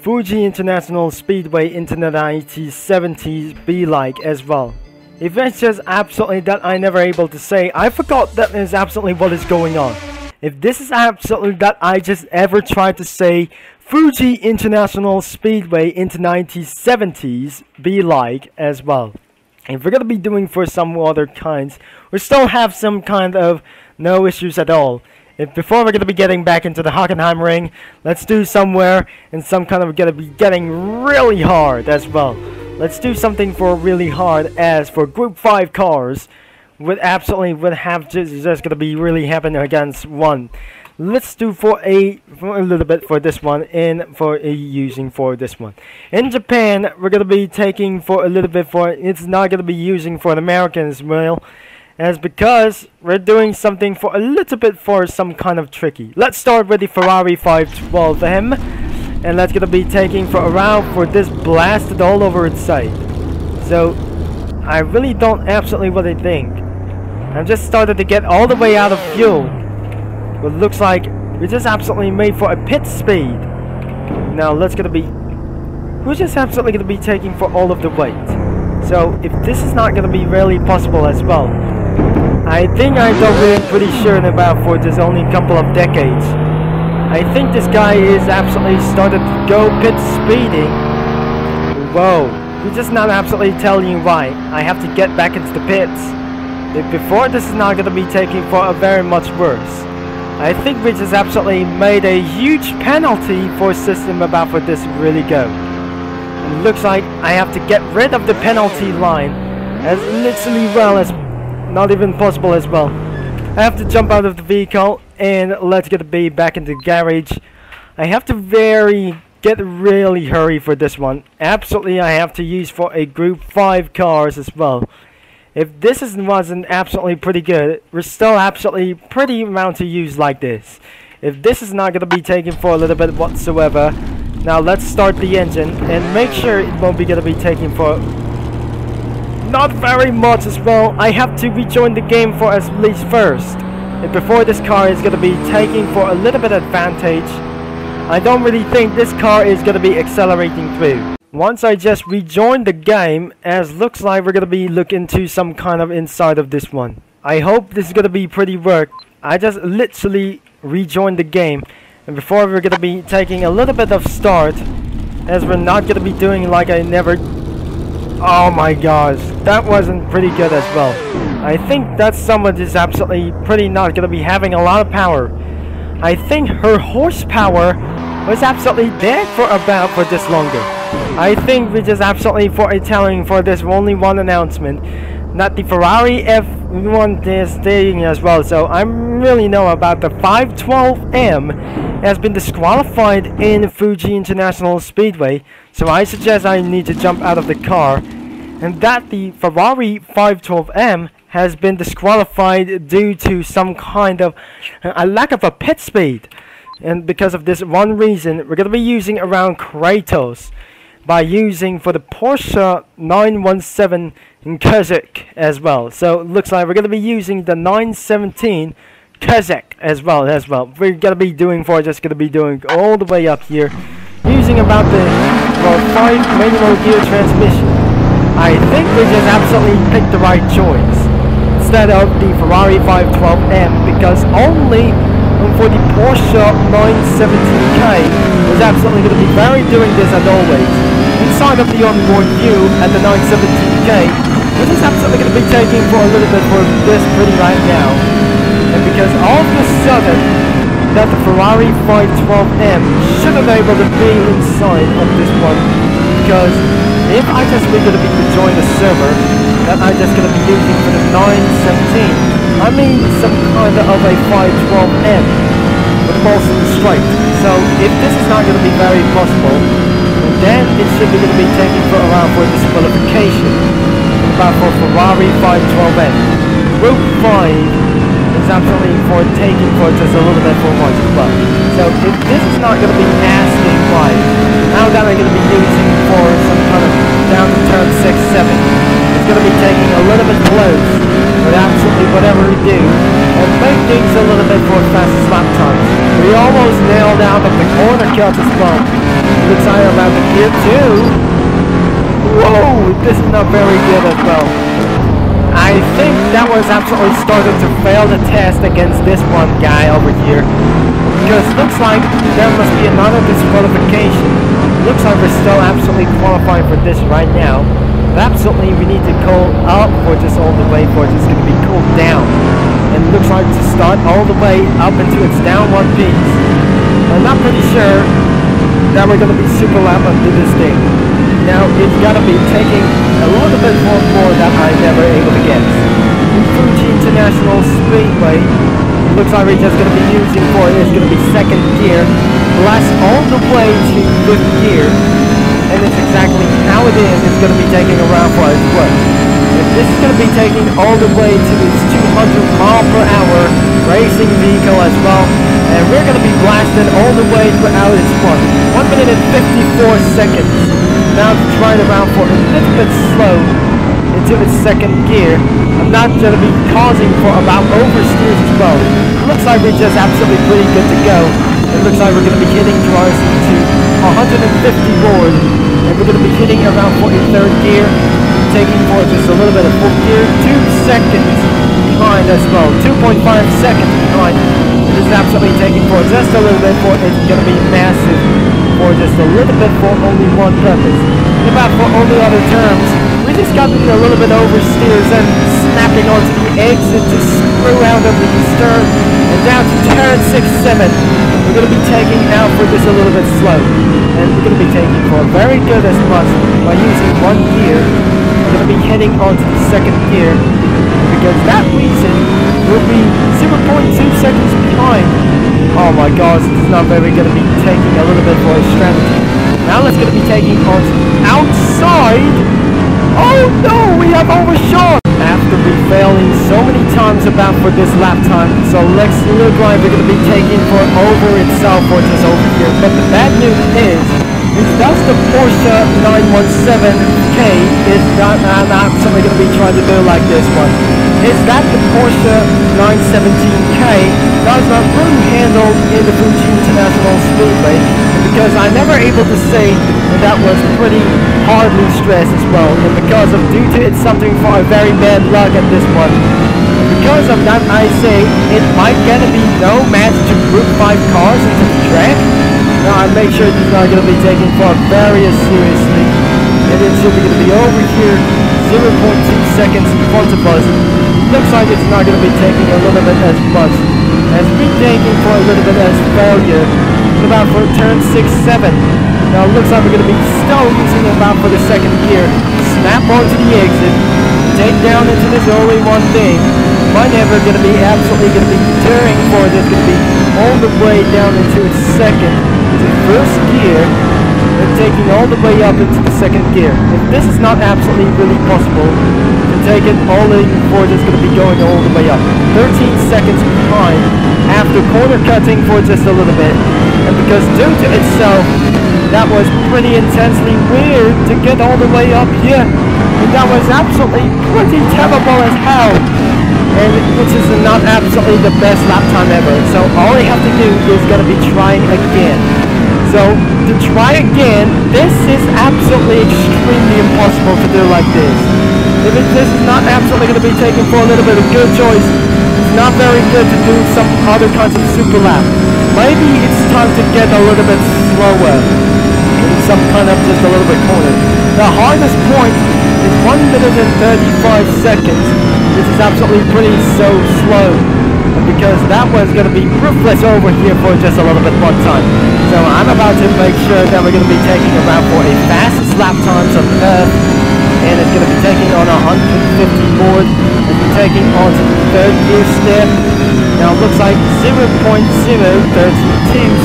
Fuji International Speedway into the 1970s be like as well. If it's just absolutely that I never able to say, I forgot that is absolutely what is going on. If this is absolutely that I just ever tried to say Fuji International Speedway into 1970s be like as well. If we're gonna be doing for some other kinds, we still have some kind of no issues at all. If before we're gonna be getting back into the Hockenheim ring, let's do somewhere and some kind of gonna be getting really hard as well. Let's do something for really hard as for Group 5 cars. Would have just gonna be really happening against one. Let's do for a little bit for this one and for using for this one. In Japan, we're gonna be taking for a little bit for it's not gonna be using for the Americans, well, as because we're doing something for a little bit for some kind of tricky. Let's start with the Ferrari 512M, and that's gonna be taking for around for this blasted all over its side. So I really don't absolutely what I think. I just started to get all the way out of fuel. But looks like we just absolutely made for a pit speed. Now let's gonna be we're just absolutely gonna be taking for all of the weight. So if this is not gonna be really possible as well, I think I don't really pretty sure about for just only a couple of decades. I think this guy is absolutely started to go pit speeding. Whoa, we're just not absolutely telling you why. I have to get back into the pits. If before this is not gonna be taking for a very much worse. I think we just absolutely made a huge penalty for system about for this really go. It looks like I have to get rid of the penalty line as literally well as not even possible as well. I have to jump out of the vehicle and let's get the back into the garage. I have to get really hurry for this one. Absolutely I have to use for a Group 5 cars as well. If this wasn't absolutely pretty good, we're still absolutely pretty amount to use like this. If this is not going to be taken for a little bit whatsoever, now let's start the engine and make sure it won't be going to be taken for not very much as well. I have to rejoin the game for at least first. And before this car is going to be taking for a little bit advantage, I don't really think this car is going to be accelerating through. Once I just rejoined the game, as looks like we're going to be looking to some kind of inside of this one. I hope this is going to be pretty work. I just literally rejoined the game. And before we're going to be taking a little bit of start, as we're not going to be doing like I never... Oh my gosh, that wasn't pretty good as well. I think that someone is absolutely pretty not going to be having a lot of power. I think her horsepower was absolutely dead for about for this longer. I think we just absolutely for a telling for this only one announcement, not the Ferrari F1 this thing as well. So I really know about the 512M has been disqualified in Fuji International Speedway. So I suggest I need to jump out of the car, and that the Ferrari 512M has been disqualified due to some kind of a lack of a pit speed. And because of this one reason, we're going to be using around Kratos by using for the Porsche 917K as well. So it looks like we're going to be using the 917K as well. We're going to be doing for just going to be doing all the way up here using about the 5 manual gear transmission. I think we just absolutely picked the right choice instead of the Ferrari 512M, because only for the Porsche 917K was absolutely going to be very doing this as always. Inside of the onboard view at the 917K, which is absolutely going to be taking for a little bit for this pretty right now. And because all of a sudden that the Ferrari 512M shouldn't be able to be inside of this one, because if I just be going to be join the server that I just going to be using for the 917, I mean some kind of a 512M with balls straight. So if this is not going to be very possible, then it should be going to be taken for around for disqualification. About for Ferrari 512M. Group 5 is absolutely for taking for just a little bit for much as well. So if this is not going to be asking why, how that I'm going to be using for some kind of down to turn 6, 7, it's going to be taking a little bit close, but absolutely whatever we do, and make things a little bit more fastest lap times. We almost nailed out of the corner cut as well. Looks like about gear 2. Whoa, this is not very good as well. I think that was absolutely starting to fail the test against this one guy over here. Because looks like there must be another disqualification. Looks like we're still absolutely qualifying for this right now. But absolutely we need to cool up for just all the way for it's going to be cooled down. And it looks like to start all the way up into its down one piece. I'm not pretty sure that we're going to be super lap onto this thing. Now, it's got to be taking a little bit more that I never able to get. In Fuji International Speedway, it looks like we're just going to be using for it is going to be second gear, blast all the way to fifth gear, and it's exactly how it is. It's going to be taking around for its work. If this is going to be taking all the way to its 200-mile-per-hour racing vehicle as well, and we're going to be blasting all the way throughout its 1 minute and 54 seconds. Now to try it around for a little bit slow into its second gear. I'm not going to be causing for about oversteers as well. It looks like we're just absolutely pretty good to go. It looks like we're going to be hitting cars into 150 board, and we're going to be hitting around for a third gear, taking for just a little bit of fourth gear, 2 seconds behind as well, 2.5 seconds behind. This is absolutely taking for just a little bit for it's going to be massive. For just a little bit for only one purpose. And about for only other terms, we just got a little bit oversteers and snapping onto the exit to screw out of the stern and down to turn 6-7. We're going to be taking out for this a little bit slow. And we're going to be taking for a very good as much by using one gear. We're going to be heading onto the second gear. Because that reason will be 0.2 seconds behind. Oh my gosh, this is not very going to be taking a little bit for a strategy. Now let's going to be taking on outside. Oh no, we have overshot. After we failing so many times about for this lap time, so let's look like we're going to be taking for over itself for just over here. But the bad news is that's the Porsche 917K is not something going to be trying to do like this one. Is that the Porsche 917K does not really handle in the Fuji International Speedway, because I'm never able to say that was pretty hardly stressed as well, and because of due to it's something for a very bad luck at this one. And because of that, I say it might gonna be no match to Group 5 cars into the track. Now I make sure it's not gonna be taken for very seriously, and it should be gonna be over here 0.2 seconds in front of us. Looks like it's not going to be taking a little bit as much as we taking for a little bit as failure. About for turn 6-7. Now it looks like we're going to be still using about for the second gear. Snap onto the exit. Take down into this only one thing. Might never going to be absolutely going to be turning for it. It's going to be all the way down into its second. It's the first gear. And taking all the way up into the second gear. If this is not absolutely really possible to take it all in before it's going to be going all the way up. 13 seconds behind after corner cutting for just a little bit. And because due to itself, that was pretty intensely weird to get all the way up here. And that was absolutely pretty terrible as hell. And which is not absolutely the best lap time ever. So all I have to do is going to be trying again. So, to try again, this is absolutely extremely impossible to do like this. If this is not absolutely going to be taken for a little bit of good choice, it's not very good to do some other kinds of super lap. Maybe it's time to get a little bit slower in some kind of just a little bit corner. The hardest point is 1 minute and 35 seconds. This is absolutely pretty so slow. Because that was going to be ruthless over here for just a little bit more time. So I'm about to make sure that we're going to be taking around for a fastest lap times on Earth. And it's going to be taking on 150 board. And taking on to the third gear step. Now it looks like 0.032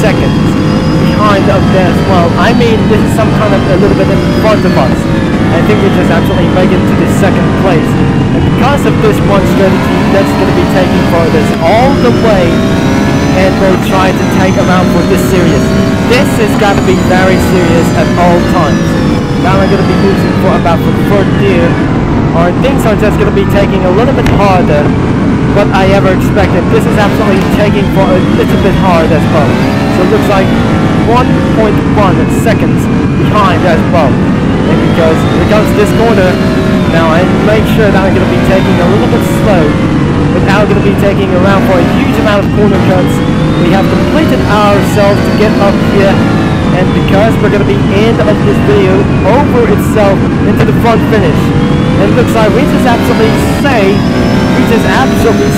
seconds behind of that as well. I mean, this is some kind of a little bit in front of us. I think we just absolutely make it to the second place. And because of this one strategy, that's going to be taking for this all the way. And we'll try to take around for this serious. This has got to be very serious at all times. Now I'm going to be losing for about for the fourth gear. Or things are just going to be taking a little bit harder what I ever expected. This is absolutely taking for a little bit hard as well. So it looks like 1.1 seconds behind as well. And because here comes this corner, now I make sure that I'm going to be taking a little bit slow, without going to be taking around for a huge amount of corner cuts. We have completed ourselves to get up here, and because we're going to be end of this video over itself into the front finish. And it looks like we just absolutely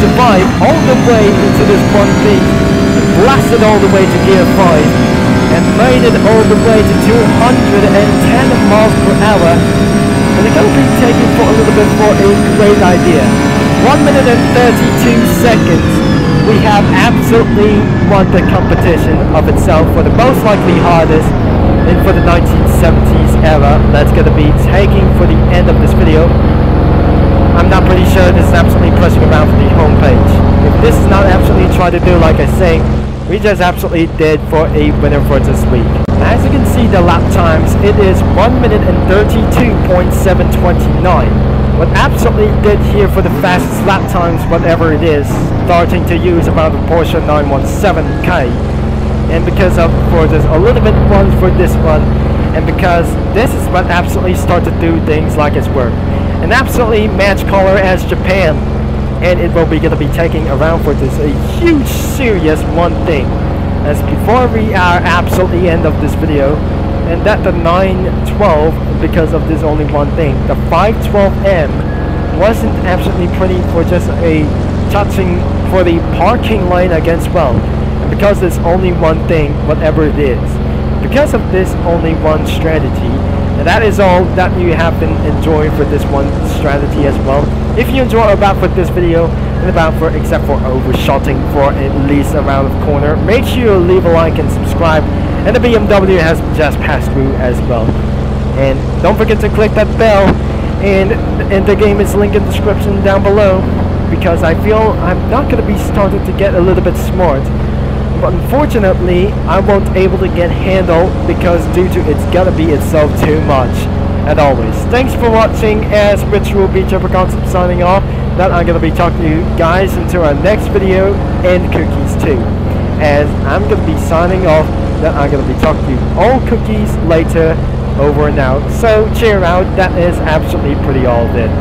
survived all the way into this front beat, blasted all the way to gear 5, and made it all the way to 210 miles per hour. And they're going to be taking for a little bit for a great idea. 1 minute and 32 seconds. We have absolutely won the competition of itself for the most likely hardest and for the 1970s era. That's going to be taking for the end of this video. I'm not pretty sure this is absolutely pressing around for the home page. If this is not absolutely trying to do like I say, we just absolutely did for a winner for this week. As you can see the lap times, it is 1 minute and 32.729. What absolutely did here for the fastest lap times, whatever it is, starting to use around the Porsche 917K. And because of for this a little bit one for this one, and because this is what absolutely start to do things like its work. And absolutely match color as Japan, and it will be going to be taking around for this a huge serious one thing. As before we are absolutely end of this video, and that the 912, because of this only one thing, the 512M wasn't absolutely pretty for just a touching for the parking lane against well. And because there's only one thing, whatever it is, because of this only one strategy, and that is all that you have been enjoying for this one strategy as well. If you enjoy about for this video and about for except for overshooting for at least around the corner, make sure you leave a like and subscribe. And the BMW has just passed through as well. And don't forget to click that bell, and the game is linked in the description down below, because I feel I'm not going to be starting to get a little bit smart. But unfortunately, I won't able to get handle because due to it's gotta be itself too much. As always, thanks for watching. As Ritual Beach Upper Concept signing off. That I'm gonna be talking to you guys into our next video and cookies too. As I'm gonna be signing off. That I'm gonna be talking to you all cookies later. Over and out. So cheer out. That is absolutely pretty all then.